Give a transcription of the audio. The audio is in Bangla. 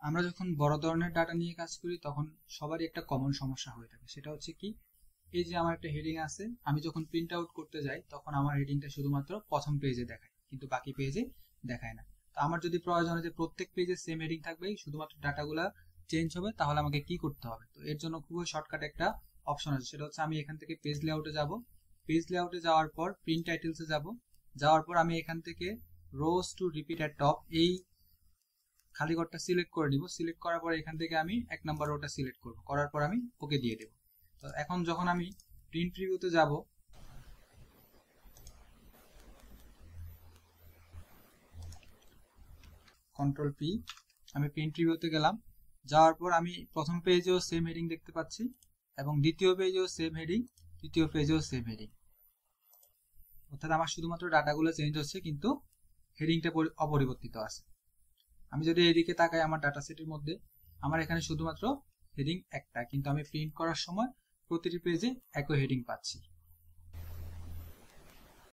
আমরা যখন বড় ধরনের ডাটা নিয়ে কাজ করি তখন সবারই একটা কমন সমস্যা হয়ে থাকে, সেটা হচ্ছে কি, এই যে আমার একটা হেডিং আছে, আমি যখন প্রিন্ট আউট করতে যাই তখন আমার হেডিংটা শুধুমাত্র প্রথম পেজে দেখায়, কিন্তু বাকি পেজে দেখায় না। তো আমার যদি প্রয়োজন হয় যে প্রত্যেক পেজে সেম হেডিং থাকবে, শুধুমাত্র ডাটাগুলা চেঞ্জ হবে, তাহলে আমাকে কি করতে হবে? তো এর জন্য খুবই শর্টকাট একটা অপশন আছে, সেটা হচ্ছে আমি এখান থেকে পেজ লেআউটে যাব। পেজ লেআউটে যাওয়ার পর প্রিন্ট টাইটেলসে যাব। যাওয়ার পর আমি এখান থেকে রোজ টু রিপিট এট টপ এই খালি ঘরটা সিলেক্ট করে নিব। সিলেক্ট করার পর এখান থেকে আমি 1 নাম্বার রোটা সিলেক্ট করব, করার পর আমি ওকে দিয়ে দেব। তো এখন যখন আমি প্রিন্ট প্রিভিউতে যাব, কন্ট্রোল পি, আমি প্রিন্ট প্রিভিউতে গেলাম। যাওয়ার পর আমি প্রথম পেজেও সেম হেডিং দেখতে পাচ্ছি এবং দ্বিতীয় পেজেও সেম হেডিং, তৃতীয় পেজেও সেম হেডিং। অর্থাৎ আমার শুধুমাত্র ডাটাগুলো চেঞ্জ হচ্ছে, কিন্তু হেডিংটা অপরিবর্তিত আছে। আমি যদি এদিকে তাকাই আমার ডাটা সেটের মধ্যে, আমার এখানে শুধুমাত্র হেডিং একটা, কিন্তু আমি প্রিন্ট করার সময় প্রতিটি পেজে একই হেডিং পাচ্ছি।